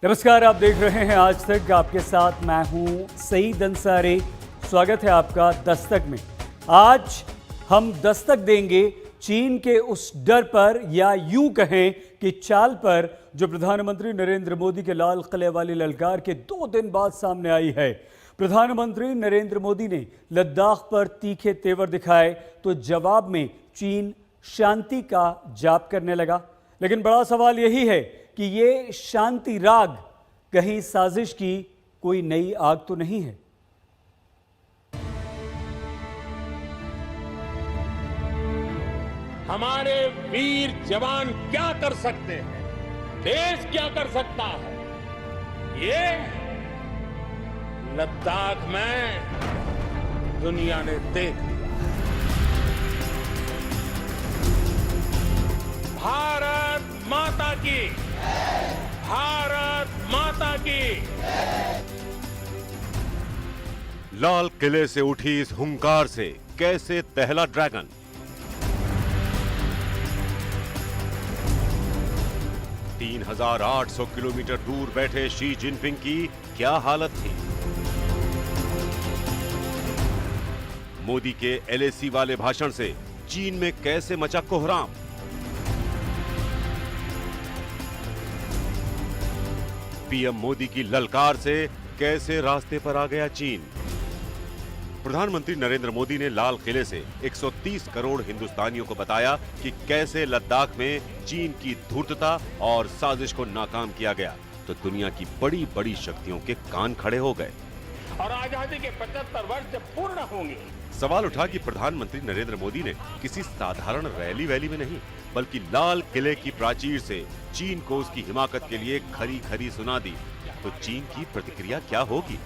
नमस्कार, आप देख रहे हैं आज तक। आपके साथ मैं हूं सईद अंसारी। स्वागत है आपका दस्तक में। आज हम दस्तक देंगे चीन के उस डर पर, या यूं कहें कि चाल पर, जो प्रधानमंत्री नरेंद्र मोदी के लाल किले वाली ललकार के 2 दिन बाद सामने आई है। प्रधानमंत्री नरेंद्र मोदी ने लद्दाख पर तीखे तेवर दिखाए तो जवाब में चीन शांति का जाप करने लगा। लेकिन बड़ा सवाल यही है कि ये शांति राग कहीं साजिश की कोई नई आग तो नहीं है। हमारे वीर जवान क्या कर सकते हैं, देश क्या कर सकता है, ये लद्दाख में दुनिया ने देख लिया। भारत माता की, भारत माता की। लाल किले से उठी इस हुंकार से कैसे दहला ड्रैगन। तीन 3,800 किलोमीटर दूर बैठे शी जिनपिंग की क्या हालत थी। मोदी के एलएसी वाले भाषण से चीन में कैसे मचा कोहराम। पीएम मोदी की ललकार से कैसे रास्ते पर आ गया चीन। प्रधानमंत्री नरेंद्र मोदी ने लाल किले से 130 करोड़ हिंदुस्तानियों को बताया कि कैसे लद्दाख में चीन की धूर्तता और साजिश को नाकाम किया गया, तो दुनिया की बड़ी बड़ी शक्तियों के कान खड़े हो गए। और आजादी के 75 वर्ष जब पूर्ण होंगे। सवाल उठा कि प्रधानमंत्री नरेंद्र मोदी ने किसी साधारण रैली में नहीं, बल्कि लाल किले की प्राचीर से चीन को उसकी हिमाकत के लिए खरी खरी सुना दी, तो चीन की प्रतिक्रिया क्या होगी।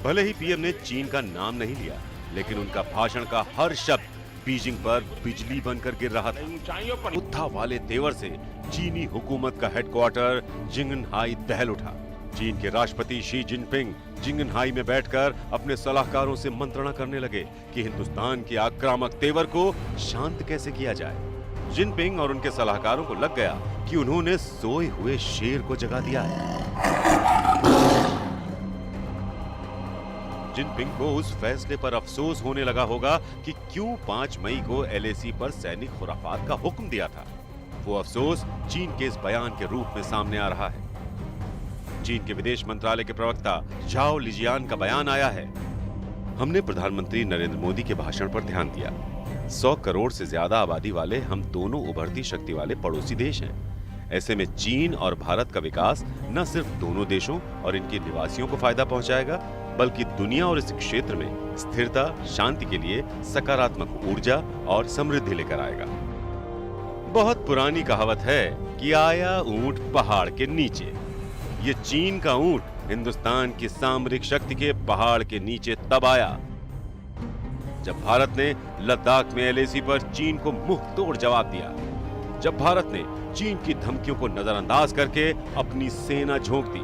भले ही पीएम ने चीन का नाम नहीं लिया, लेकिन उनका भाषण का हर शब्द बीजिंग पर बिजली बनकर गिर रहा था। बुद्धा वाले तेवर से चीनी हुकूमत का हेडक्वार्टर जिंगनहाई दहल उठा। चीन के राष्ट्रपति शी जिनपिंग जिंगनहाई में बैठकर अपने सलाहकारों से मंत्रणा करने लगे कि हिंदुस्तान के आक्रामक तेवर को शांत कैसे किया जाए। जिनपिंग और उनके सलाहकारों को लग गया कि उन्होंने सोए हुए शेर को जगा दिया है। जिनपिंग को उस फैसले पर अफसोस होने लगा होगा कि क्यों 5 मई को एलएसी पर सैनिक खुराफात का हुक्म दिया था। वो अफसोस चीन के इस बयान के रूप में सामने आ रहा है। चीन के विदेश मंत्रालय के प्रवक्ता झाओ लिजियान का बयान आया है। हमने प्रधानमंत्री नरेंद्र मोदी के भाषण पर ध्यान दिया। 100 करोड़ से ज्यादा आबादी वाले हम दोनों उभरती शक्ति वाले पड़ोसी देश हैं। ऐसे में चीन और भारत का विकास न सिर्फ दोनों देशों और इनके निवासियों को फायदा पहुंचाएगा, बल्कि दुनिया और इस क्षेत्र में स्थिरता, शांति के लिए सकारात्मक ऊर्जा और समृद्धि लेकर आएगा। बहुत पुरानी कहावत है कि आया ऊंट पहाड़ के नीचे। ये चीन का ऊंट हिंदुस्तान की सामरिक शक्ति के पहाड़ के नीचे तब आया जब भारत ने लद्दाख में एलएसी पर चीन को मुंह तोड़ जवाब दिया, जब भारत ने चीन की धमकियों को नजरअंदाज करके अपनी सेना झोंक दी,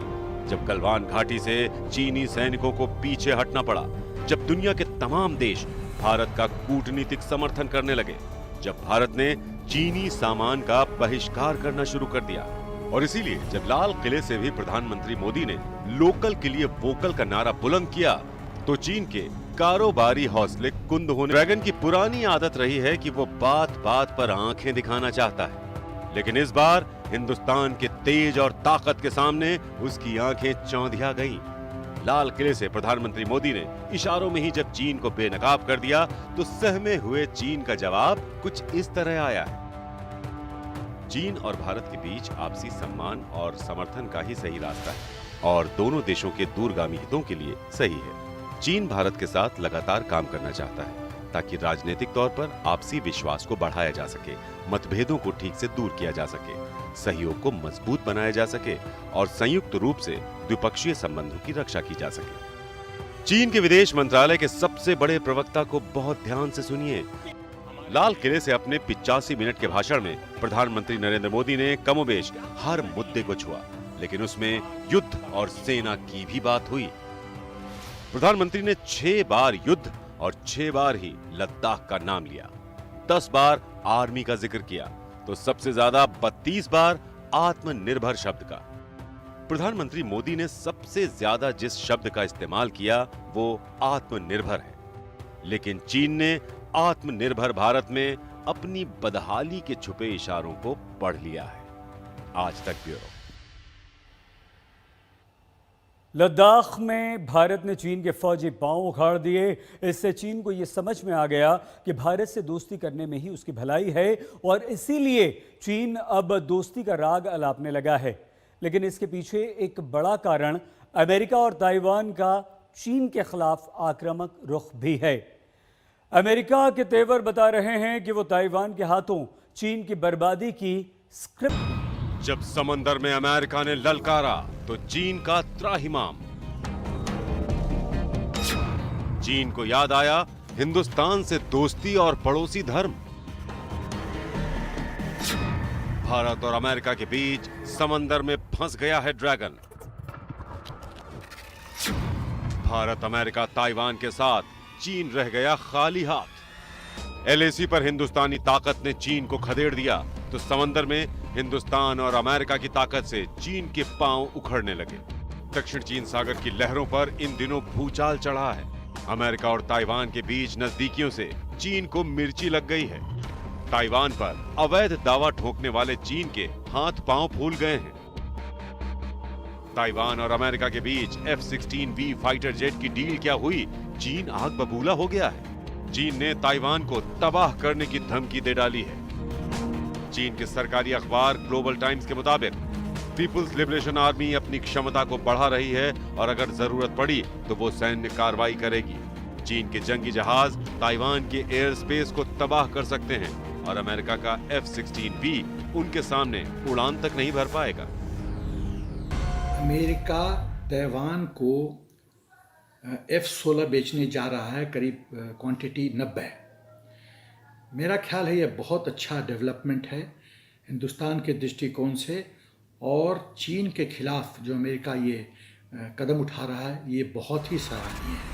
जब गलवान घाटी से चीनी सैनिकों को पीछे हटना पड़ा, जब दुनिया के तमाम देश भारत का कूटनीतिक समर्थन करने लगे, जब भारत ने चीनी सामान का बहिष्कार करना शुरू कर दिया। और इसीलिए जब लाल किले से भी प्रधानमंत्री मोदी ने लोकल के लिए वोकल का नारा बुलंद किया, तो चीन के कारोबारी हौसले कुंद होने। ड्रैगन की पुरानी आदत रही है कि वो बात बात पर आंखें दिखाना चाहता है, लेकिन इस बार हिंदुस्तान के तेज और ताकत के सामने उसकी आंखें चौंधिया गईं। लाल किले से प्रधानमंत्री मोदी ने इशारों में ही जब चीन को बेनकाब कर दिया, तो सहमे हुए चीन का जवाब कुछ इस तरह आया है। चीन और भारत के बीच आपसी सम्मान और समर्थन का ही सही रास्ता है और दोनों देशों के दूरगामी हितों के लिए सही है। चीन भारत के साथ लगातार काम करना चाहता है ताकि राजनीतिक तौर पर आपसी विश्वास को बढ़ाया जा सके, मतभेदों को ठीक से दूर किया जा सके, सहयोग को मजबूत बनाया जा सके और संयुक्त रूप से द्विपक्षीय संबंधों की रक्षा की जा सके। चीन के विदेश मंत्रालय के सबसे बड़े प्रवक्ता को बहुत ध्यान से सुनिए। लाल किले से अपने 85 मिनट के भाषण में प्रधानमंत्री नरेंद्र मोदी ने कमोबेश हर मुद्दे को छुआ, लेकिन उसमें युद्ध और सेना की भी बात हुई। प्रधानमंत्री ने 6 बार युद्ध और 6 बार ही लद्दाख का नाम लिया। 10 बार आर्मी का जिक्र किया तो सबसे ज्यादा 32 बार आत्मनिर्भर शब्द का। प्रधानमंत्री मोदी ने सबसे ज्यादा जिस शब्द का इस्तेमाल किया वो आत्मनिर्भर है, लेकिन चीन ने आत्मनिर्भर भारत में अपनी बदहाली के छुपे इशारों को पढ़ लिया है। आज तक ब्यूरो। लद्दाख में भारत ने चीन के फौजी पांव उखाड़ दिए। इससे चीन को यह समझ में आ गया कि भारत से दोस्ती करने में ही उसकी भलाई है और इसीलिए चीन अब दोस्ती का राग अलापने लगा है। लेकिन इसके पीछे एक बड़ा कारण अमेरिका और ताइवान का चीन के खिलाफ आक्रामक रुख भी है। अमेरिका के तेवर बता रहे हैं कि वो ताइवान के हाथों चीन की बर्बादी की स्क्रिप्ट। जब समंदर में अमेरिका ने ललकारा तो चीन का त्राहिमाम। चीन को याद आया हिंदुस्तान से दोस्ती और पड़ोसी धर्म। भारत और अमेरिका के बीच समंदर में फंस गया है ड्रैगन। भारत, अमेरिका, ताइवान के साथ चीन रह गया खाली हाथ। एलएसी पर हिंदुस्तानी ताकत ने चीन को खदेड़ दिया तो समंदर में हिंदुस्तान और अमेरिका की ताकत से चीन के पांव उखड़ने लगे। दक्षिण चीन सागर की लहरों पर इन दिनों भूचाल चढ़ा है। अमेरिका और ताइवान के बीच नजदीकियों से चीन को मिर्ची लग गई है। ताइवान पर अवैध दावा ठोकने वाले चीन के हाथ पांव फूल गए हैं। ताइवान और अमेरिका के बीच F-16V फाइटर जेट की डील क्या हुई, चीन आग बबूला हो गया है। चीन ने ताइवान को तबाह करने की धमकी दे डाली है। चीन के सरकारी अखबार ग्लोबल टाइम्स के मुताबिक पीपुल्स लिबरेशन आर्मी अपनी क्षमता को बढ़ा रही है और अगर जरूरत पड़ी तो वो सैन्य कार्रवाई करेगी। चीन के जंगी जहाज ताइवान के एयर स्पेस को तबाह कर सकते हैं और अमेरिका का F-16V उनके सामने उड़ान तक नहीं भर पाएगा। अमेरिका ताइवान को F-16 बेचने जा रहा है, करीब क्वांटिटी 90 है। मेरा ख्याल है यह बहुत अच्छा डेवलपमेंट है हिंदुस्तान के दृष्टिकोण से और चीन के खिलाफ जो अमेरिका ये कदम उठा रहा है ये बहुत ही सराहनीय है।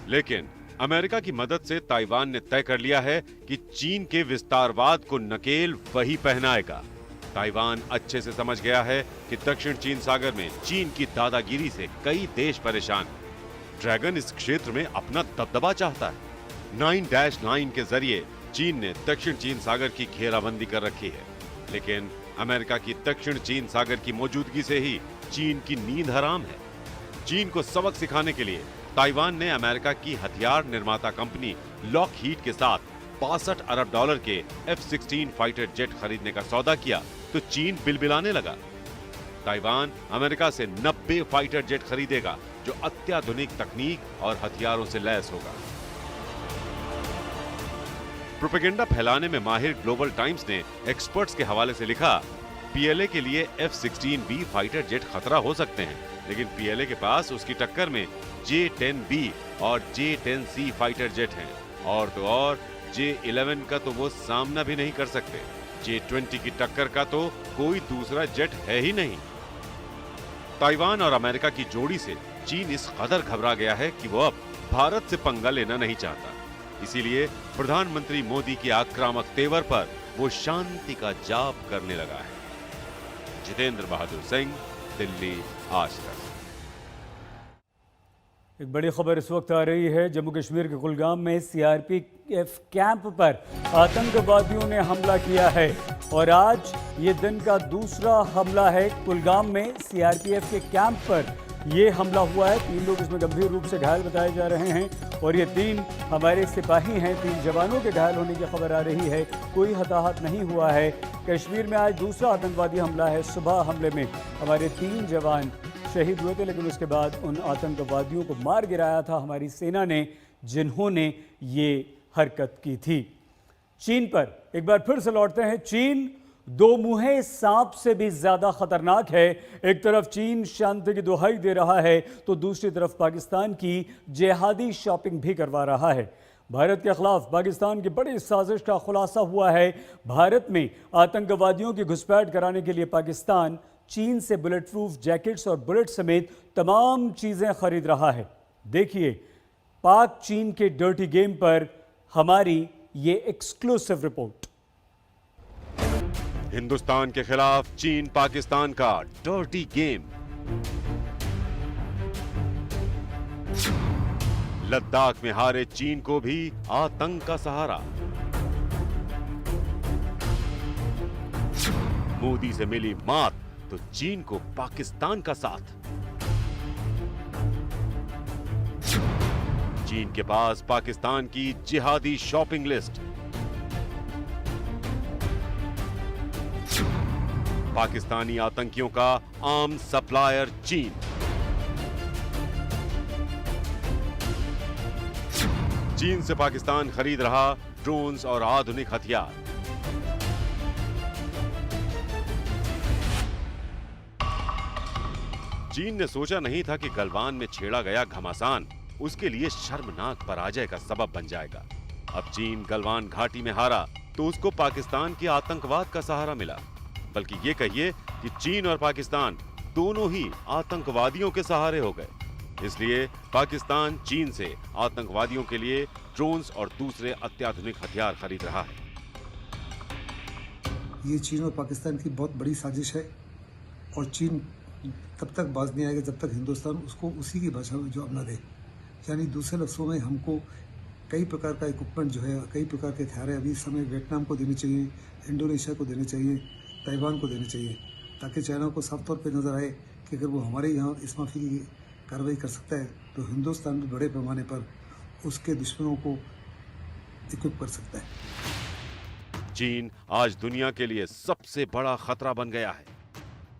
लेकिन अमेरिका की मदद से ताइवान ने तय कर लिया है कि चीन के विस्तारवाद को नकेल वही पहनाएगा। ताइवान अच्छे से समझ गया है कि दक्षिण चीन सागर में चीन की दादागिरी से कई देश परेशान हैं। ड्रैगन इस क्षेत्र में अपना दबदबा चाहता है। 9-9 के जरिए चीन ने दक्षिण चीन सागर की घेराबंदी कर रखी है, लेकिन अमेरिका की दक्षिण चीन सागर की मौजूदगी से ही चीन की नींद हराम है। चीन को सबक सिखाने के लिए ताइवान ने अमेरिका की हथियार निर्माता कंपनी लॉकहीड के साथ $65 अरब के F-16 फाइटर जेट खरीदने का सौदा किया तो चीन बिलबिलाने लगा। ताइवान अमेरिका से 90 फाइटर जेट खरीदेगा जो अत्याधुनिक तकनीक और हथियारों से लैस होगा। प्रोपेगेंडा फैलाने में माहिर ग्लोबल टाइम्स ने एक्सपर्ट्स के हवाले से लिखा, पीएलए के लिए F-16V फाइटर जेट खतरा हो सकते हैं, लेकिन पीएलए के पास उसकी टक्कर में J-10B और J-10C फाइटर जेट हैं, और तो और J-11 का तो वो सामना भी नहीं कर सकते। J-20 की टक्कर का तो कोई दूसरा जेट है ही नहीं। ताइवान और अमेरिका की जोड़ी से चीन इस कदर घबरा गया है कि वो अब भारत से पंगा लेना नहीं चाहता। इसीलिए प्रधानमंत्री मोदी के आक्रामक तेवर पर वो शांति का जाप करने लगा है। जितेंद्र बहादुर सिंह, दिल्ली, आज तक। एक बड़ी खबर इस वक्त आ रही है। जम्मू कश्मीर के कुलगाम में सीआरपीएफ कैंप पर आतंकवादियों ने हमला किया है और आज ये दिन का दूसरा हमला है। कुलगाम में सीआरपीएफ के कैंप पर ये हमला हुआ है। 3 लोग इसमें गंभीर रूप से घायल बताए जा रहे हैं और ये 3 हमारे सिपाही हैं। 3 जवानों के घायल होने की खबर आ रही है। कोई हताहत नहीं हुआ है। कश्मीर में आज दूसरा आतंकवादी हमला है। सुबह हमले में हमारे 3 जवान शहीद हुए थे, लेकिन उसके बाद उन आतंकवादियों को मार गिराया था हमारी सेना ने, जिन्होंने ये हरकत की थी। चीन पर एक बार फिर से लौटते हैं। चीन 2 मुँहे सांप से भी ज्यादा खतरनाक है। एक तरफ चीन शांति की दुहाई दे रहा है तो दूसरी तरफ पाकिस्तान की जिहादी शॉपिंग भी करवा रहा है। भारत के खिलाफ पाकिस्तान की बड़ी साजिश का खुलासा हुआ है। भारत में आतंकवादियों की घुसपैठ कराने के लिए पाकिस्तान चीन से बुलेट प्रूफ जैकेट्स और बुलेट समेत तमाम चीजें खरीद रहा है। देखिए पाक चीन के डर्टी गेम पर हमारी ये एक्सक्लूसिव रिपोर्ट। हिंदुस्तान के खिलाफ चीन पाकिस्तान का डर्टी गेम। लद्दाख में हारे चीन को भी आतंक का सहारा। मोदी से मिली मात तो चीन को पाकिस्तान का साथ। चीन के पास पाकिस्तान की जिहादी शॉपिंग लिस्ट। पाकिस्तानी आतंकियों का आर्म सप्लायर चीन। चीन से पाकिस्तान खरीद रहा ड्रोन्स और आधुनिक हथियार। चीन ने सोचा नहीं था कि गलवान में छेड़ा गया घमासान उसके लिए शर्मनाक पराजय का सबब बन जाएगा। अब चीन गलवान घाटी में हारा तो उसको पाकिस्तान के आतंकवाद का सहारा मिला। बल्कि ये कहिए कि चीन और पाकिस्तान दोनों ही आतंकवादियों के सहारे हो गए। इसलिए पाकिस्तान चीन से आतंकवादियों के लिए ड्रोन्स और दूसरे अत्याधुनिक हथियार खरीद रहा है। ये चीन और पाकिस्तान की बहुत बड़ी साजिश है और चीन तब तक बाज नहीं आएगा जब तक हिंदुस्तान उसको उसी की भाषा में जवाब न दे। यानी दूसरे लफ्ज़ों में हमको कई प्रकार का इक्विपमेंट जो है, कई प्रकार के हथियार है, अभी इस समय वियतनाम को देने चाहिए, इंडोनेशिया को देने चाहिए, ताइवान को देने चाहिए, ताकि चाइना को साफ तौर पे नज़र आए कि अगर वो हमारे यहाँ इस माफी की कार्रवाई कर सकता है तो हिंदुस्तान भी बड़े पैमाने पर उसके दुश्मनों को इक्विप कर सकता है। चीन आज दुनिया के लिए सबसे बड़ा खतरा बन गया है।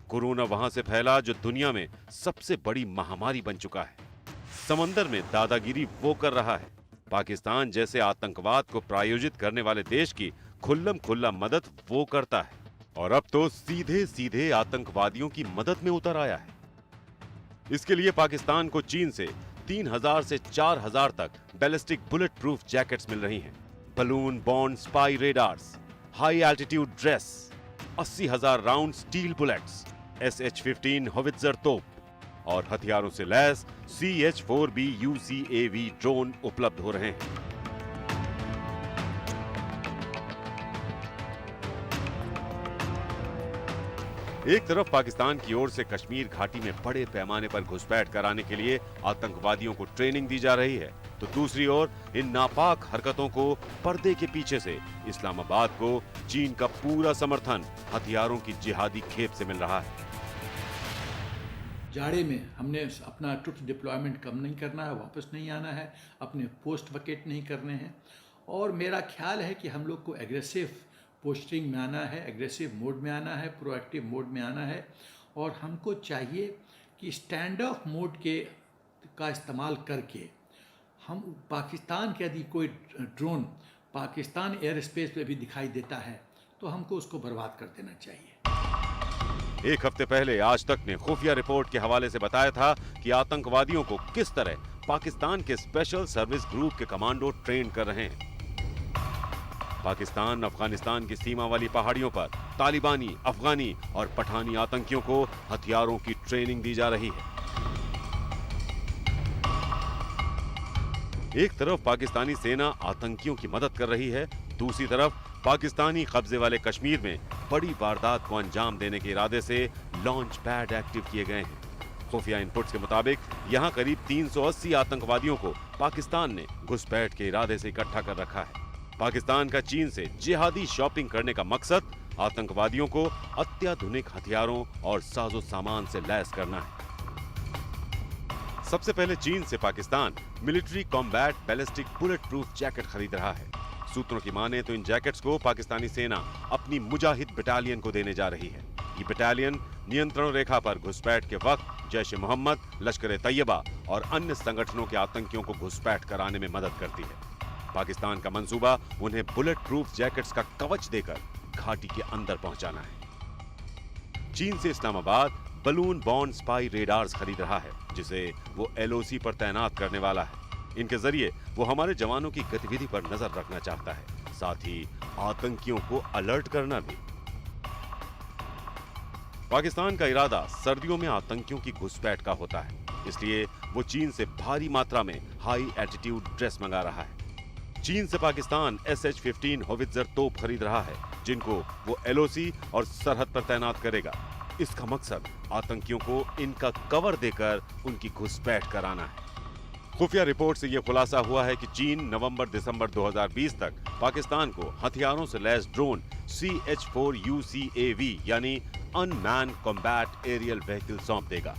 कोरोना वहां से फैला जो दुनिया में सबसे बड़ी महामारी बन चुका है। समंदर में दादागिरी वो कर रहा है। पाकिस्तान जैसे आतंकवाद को प्रायोजित करने वाले देश की खुल्लम खुल्ला मदद वो करता है और अब तो सीधे सीधे आतंकवादियों की मदद में उतर आया है। इसके लिए पाकिस्तान को चीन से 3000 से 4000 तक बैलिस्टिक बुलेट प्रूफ जैकेट्स मिल रही हैं, balloon bond spy radars, high altitude dress, 80,000 round steel bullets, SH-15 howitzer तोप और हथियारों से लैस CH-4B UCAV ड्रोन उपलब्ध हो रहे हैं। एक तरफ पाकिस्तान की ओर से कश्मीर घाटी में बड़े पैमाने पर घुसपैठ कराने के लिए आतंकवादियों को ट्रेनिंग दी जा रही है, तो दूसरी ओर इन नापाक हरकतों को पर्दे के पीछे से इस्लामाबाद को चीन का पूरा समर्थन हथियारों की जिहादी खेप से मिल रहा है। जाड़े में हमने अपना ट्रुप्स डिप्लॉयमेंट कम नहीं करना है, वापस नहीं आना है, अपने पोस्ट वकेट नहीं करने हैं और मेरा ख्याल है कि हम लोग को एग्रेसिव पोस्टिंग में आना है, एग्रेसिव मोड में आना है, प्रोएक्टिव मोड में आना है और हमको चाहिए कि स्टैंड ऑफ मोड का इस्तेमाल करके हम पाकिस्तान के यदि कोई ड्रोन पाकिस्तान एयर स्पेस पे भी दिखाई देता है तो हमको उसको बर्बाद कर देना चाहिए। एक हफ्ते पहले आज तक ने खुफिया रिपोर्ट के हवाले से बताया था कि आतंकवादियों को किस तरह पाकिस्तान के स्पेशल सर्विस ग्रुप के कमांडो ट्रेन कर रहे हैं। पाकिस्तान अफगानिस्तान की सीमा वाली पहाड़ियों पर तालिबानी, अफगानी और पठानी आतंकियों को हथियारों की ट्रेनिंग दी जा रही है। एक तरफ पाकिस्तानी सेना आतंकियों की मदद कर रही है, दूसरी तरफ पाकिस्तानी कब्जे वाले कश्मीर में बड़ी वारदात को अंजाम देने के इरादे से लॉन्च पैड एक्टिव किए गए हैं। खुफिया इनपुट्स के मुताबिक यहां करीब 380 आतंकवादियों को पाकिस्तान ने घुसपैठ के इरादे से इकट्ठा कर रखा है। पाकिस्तान का चीन से जिहादी शॉपिंग करने का मकसद आतंकवादियों को अत्याधुनिक हथियारों और साजो सामान से लैस करना है। सबसे पहले चीन से Pakistan military combat ballistic bullet proof jacket खरीद रहा है। सूत्रों की माने तो इन जैकेट्स को पाकिस्तानी सेना अपनी मुजाहिद बटालियन को देने जा रही है। ये बटालियन नियंत्रण रेखा पर घुसपैठ के वक्त जैश ए मोहम्मद, लश्कर तैयबा और अन्य संगठनों के आतंकियों को घुसपैठ कराने में मदद करती है। पाकिस्तान का मंसूबा उन्हें बुलेट प्रूफ जैकेट्स का कवच देकर घाटी के अंदर पहुंचाना है। चीन से Islamabad balloon bond spy radars खरीद रहा है, जिसे वो LOC पर तैनात करने वाला है। इनके जरिए वो हमारे जवानों की गतिविधि पर नजर रखना चाहता है, साथ ही आतंकियों को अलर्ट करना भी। पाकिस्तान का इरादा सर्दियों में आतंकियों की घुसपैठ का होता है, इसलिए वो चीन से भारी मात्रा में हाई एल्टीट्यूड ड्रेस मंगा रहा है। चीन से पाकिस्तान SH-15 होवित्जर तोप खरीद रहा है, जिनको वो LOC और सरहद पर तैनात करेगा। इसका मकसद आतंकियों को इनका कवर देकर उनकी घुसपैठ कराना है। खुफिया रिपोर्ट से यह खुलासा हुआ है कि चीन नवंबर-दिसंबर 2020 तक पाकिस्तान को हथियारों से लैस ड्रोन CH-4 UCAV यानी अनमैन कॉम्बैट एरियल व्हीकल सौंप देगा।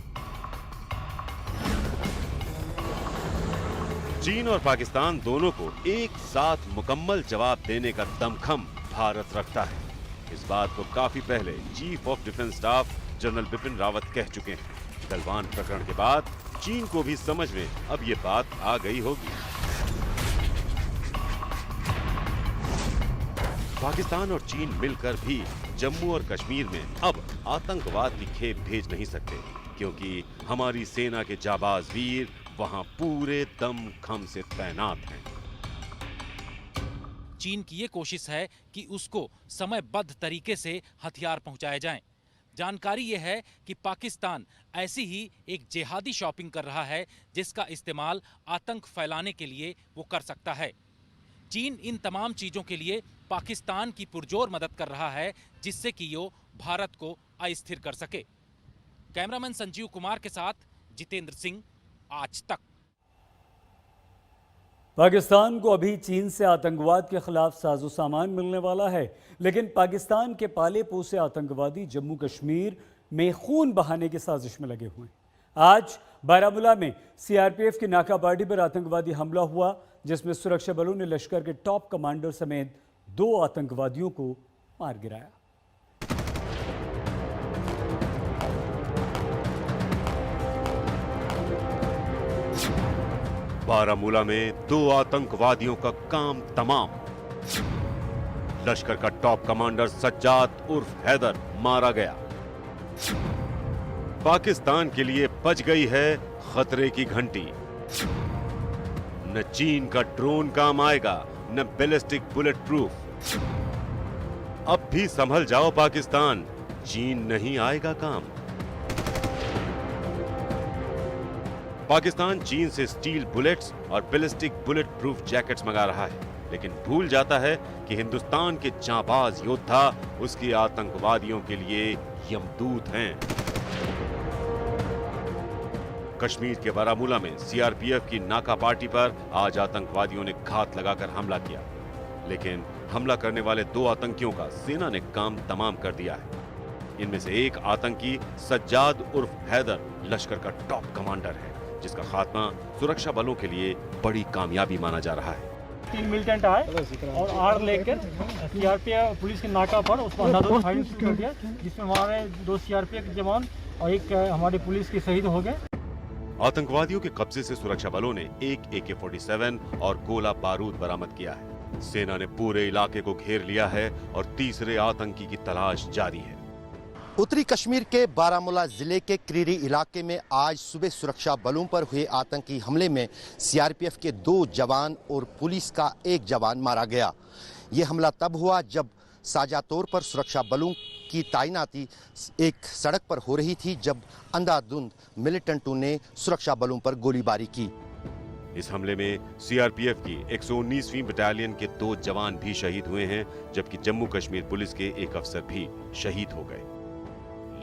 चीन और पाकिस्तान दोनों को एक साथ मुकम्मल जवाब देने का दमखम भारत रखता है। इस बात को काफी पहले chief of defence staff general Bipin Rawat कह चुके हैं। गलवान प्रकरण के बाद चीन को भी समझ में अब ये बात आ गई होगी। पाकिस्तान और चीन मिलकर भी जम्मू और कश्मीर में अब आतंकवाद की खेप भेज नहीं सकते, क्योंकि हमारी सेना के जाबाज वीर वहां पूरे दमखम से तैनात हैं। चीन की ये कोशिश है कि उसको समयबद्ध तरीके से हथियार पहुंचाए जाएं। जानकारी ये है कि पाकिस्तान ऐसी ही एक जिहादी शॉपिंग कर रहा है, जिसका इस्तेमाल आतंक फैलाने के लिए वो कर सकता है। चीन इन तमाम चीजों के लिए पाकिस्तान की पुरजोर मदद कर रहा है, जिससे कि वो भारत को अस्थिर कर सके। कैमरामैन संजीव कुमार के साथ जितेंद्र सिंह, आज तक। पाकिस्तान को अभी चीन से आतंकवाद के खिलाफ साजो सामान मिलने वाला है, लेकिन पाकिस्तान के पाले पोसे आतंकवादी जम्मू कश्मीर में खून बहाने की साजिश में लगे हुए हैं। आज बारामूला में CRPF की नाका पार्टी पर आतंकवादी हमला हुआ, जिसमें सुरक्षा बलों ने लश्कर के टॉप कमांडर समेत 2 आतंकवादियों को मार गिराया। बारामूला में 2 आतंकवादियों का काम तमाम। लश्कर का टॉप कमांडर सज्जाद उर्फ हैदर मारा गया। पाकिस्तान के लिए बज गई है खतरे की घंटी। न चीन का ड्रोन काम आएगा, न बैलिस्टिक बुलेट प्रूफ। अब भी संभल जाओ पाकिस्तान, चीन नहीं आएगा काम। पाकिस्तान चीन से स्टील बुलेट्स और बैलिस्टिक बुलेट प्रूफ जैकेट्स मंगा रहा है, लेकिन भूल जाता है कि हिंदुस्तान के जांबाज योद्धा उसके आतंकवादियों के लिए यमदूत हैं। कश्मीर के बारामूला में CRPF की नाका पार्टी पर आज आतंकवादियों ने घात लगाकर हमला किया, लेकिन हमला करने वाले 2 आतंकियों का सेना ने काम तमाम कर दिया है। इनमें से एक आतंकी सज्जाद उर्फ हैदर लश्कर का टॉप कमांडर है, जिसका खात्मा सुरक्षा बलों के लिए बड़ी कामयाबी माना जा रहा है। 3 मिलिटेंट आए और आड़ लेकर CRPF पुलिस के नाका पर उसको अंधाधुंध फायरिंग शुरू कर दिया, जिसमें हमारे 2 CRPF के जवान और एक हमारे पुलिस के शहीद हो गए। आतंकवादियों के कब्जे से सुरक्षा बलों ने एक AK-47 और गोला बारूद बरामद किया है। सेना ने पूरे इलाके को घेर लिया है और तीसरे आतंकी की तलाश जारी है। उत्तरी कश्मीर के बारामूला जिले के क्रीरी इलाके में आज सुबह सुरक्षा बलों पर हुए आतंकी हमले में CRPF के 2 जवान और पुलिस का 1 जवान मारा गया। ये हमला तब हुआ जब साझा तौर पर सुरक्षा बलों की तैनाती एक सड़क पर हो रही थी, जब अंधाधुंध मिलिटेंटों ने सुरक्षा बलों पर गोलीबारी की। इस हमले में CRPF की 119वीं बटालियन के 2 जवान भी शहीद हुए हैं, जबकि जम्मू कश्मीर पुलिस के 1 अफसर भी शहीद हो गए।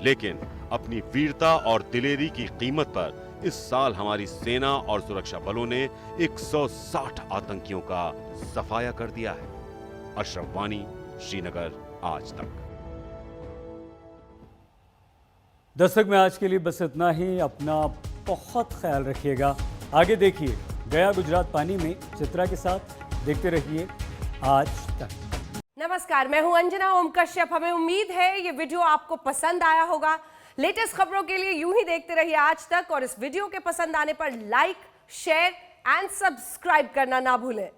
लेकिन अपनी वीरता और दिलेरी की कीमत पर इस साल हमारी सेना और सुरक्षा बलों ने 160 आतंकियों का सफाया कर दिया है। अशरफ वानी, श्रीनगर, आज तक। दस्तक में आज के लिए बस इतना ही। अपना बहुत ख्याल रखिएगा। आगे देखिए गया गुजरात पानी में चित्रा के साथ। देखते रहिए आज तक। नमस्कार, मैं हूं अंजना ओम कश्यप। हमें उम्मीद है ये वीडियो आपको पसंद आया होगा। लेटेस्ट खबरों के लिए यूं ही देखते रहिए आज तक, और इस वीडियो के पसंद आने पर लाइक, शेयर एंड सब्सक्राइब करना ना भूलें।